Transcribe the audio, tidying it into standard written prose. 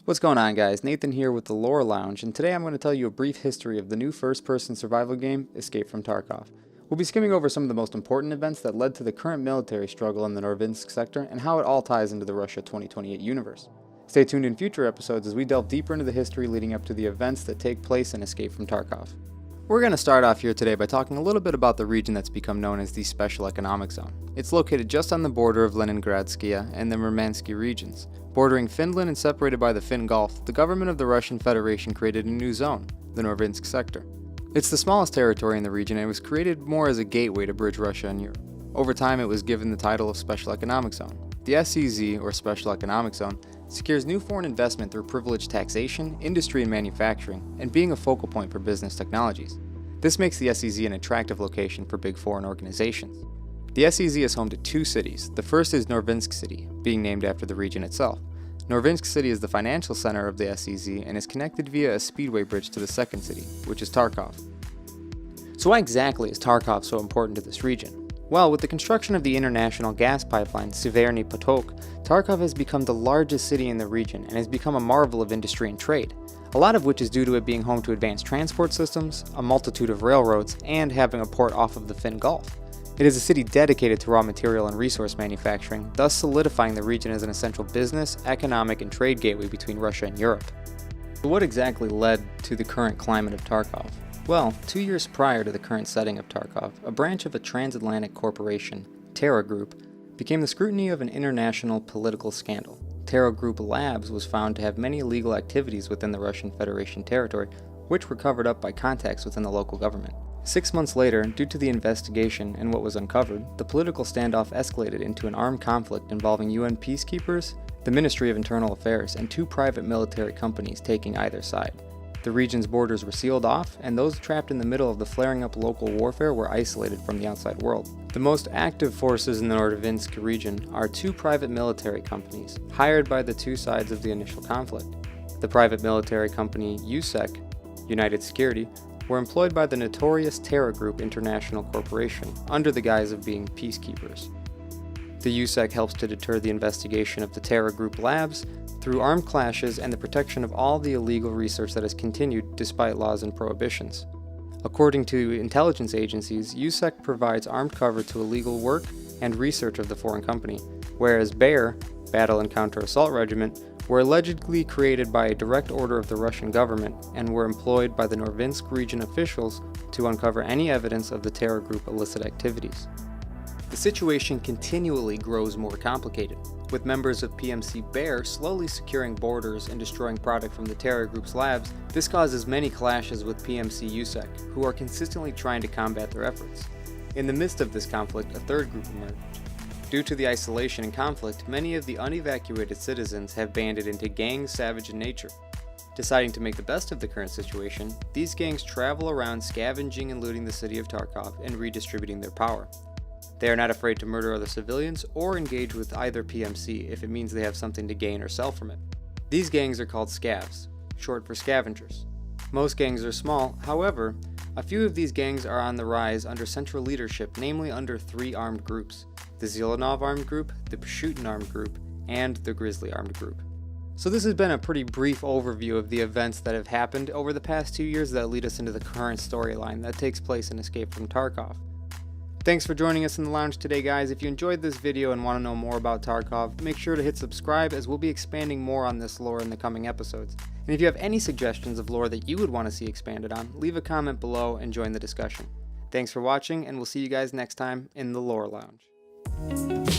What's going on, guys? Nathan here with the Lore Lounge, and today I'm going to tell you a brief history of the new first-person survival game, Escape from Tarkov. We'll be skimming over some of the most important events that led to the current military struggle in the Norvinsk sector and how it all ties into the Russia 2028 universe. Stay tuned in future episodes as we delve deeper into the history leading up to the events that take place in Escape from Tarkov. We're going to start off here today by talking a little bit about the region that's become known as the Special Economic Zone. It's located just on the border of Leningradskaya and the Murmansky regions. Bordering Finland and separated by the Finn Gulf, the government of the Russian Federation created a new zone, the Norvinsk sector. It's the smallest territory in the region and it was created more as a gateway to bridge Russia and Europe. Over time, it was given the title of Special Economic Zone. The SEZ, or Special Economic Zone, secures new foreign investment through privileged taxation, industry and manufacturing, and being a focal point for business technologies. This makes the SEZ an attractive location for big foreign organizations. The SEZ is home to two cities. The first is Norvinsk City, being named after the region itself. Norvinsk City is the financial center of the SEZ and is connected via a speedway bridge to the second city, which is Tarkov. So why exactly is Tarkov so important to this region? Well, with the construction of the international gas pipeline Severny Potok, Tarkov has become the largest city in the region and has become a marvel of industry and trade, a lot of which is due to it being home to advanced transport systems, a multitude of railroads, and having a port off of the Finn Gulf. It is a city dedicated to raw material and resource manufacturing, thus solidifying the region as an essential business, economic, and trade gateway between Russia and Europe. So what exactly led to the current climate of Tarkov? Well, 2 years prior to the current setting of Tarkov, a branch of a transatlantic corporation, Terra Group, became the scrutiny of an international political scandal. Terra Group Labs was found to have many illegal activities within the Russian Federation territory, which were covered up by contacts within the local government. 6 months later, due to the investigation and what was uncovered, the political standoff escalated into an armed conflict involving UN peacekeepers, the Ministry of Internal Affairs, and two private military companies taking either side. The region's borders were sealed off, and those trapped in the middle of the flaring up local warfare were isolated from the outside world. The most active forces in the Norvinsk region are two private military companies, hired by the two sides of the initial conflict. The private military company USEC, United Security, were employed by the notorious Terra Group International Corporation under the guise of being peacekeepers. The USEC helps to deter the investigation of the Terra Group Labs through armed clashes and the protection of all the illegal research that has continued despite laws and prohibitions. According to intelligence agencies, USEC provides armed cover to illegal work and research of the foreign company, whereas BEAR, Battle Encounter Assault Regiment, were allegedly created by a direct order of the Russian government and were employed by the Norvinsk region officials to uncover any evidence of the Terra Group illicit activities. The situation continually grows more complicated, with members of PMC BEAR slowly securing borders and destroying product from the Terra Group's labs. This causes many clashes with PMC USEC, who are consistently trying to combat their efforts. In the midst of this conflict, a third group emerged. Due to the isolation and conflict, many of the unevacuated citizens have banded into gangs savage in nature. Deciding to make the best of the current situation, these gangs travel around scavenging and looting the city of Tarkov and redistributing their power. They are not afraid to murder other civilians or engage with either PMC if it means they have something to gain or sell from it. These gangs are called Scavs, short for scavengers. Most gangs are small, however, a few of these gangs are on the rise under central leadership, namely under three armed groups: the Zelenov armed group, the Pashutin armed group, and the Grizzly armed group. So this has been a pretty brief overview of the events that have happened over the past 2 years that lead us into the current storyline that takes place in Escape from Tarkov. Thanks for joining us in the lounge today, guys. If you enjoyed this video and want to know more about Tarkov, make sure to hit subscribe as we'll be expanding more on this lore in the coming episodes. And if you have any suggestions of lore that you would want to see expanded on, leave a comment below and join the discussion. Thanks for watching, and we'll see you guys next time in the Lore Lounge.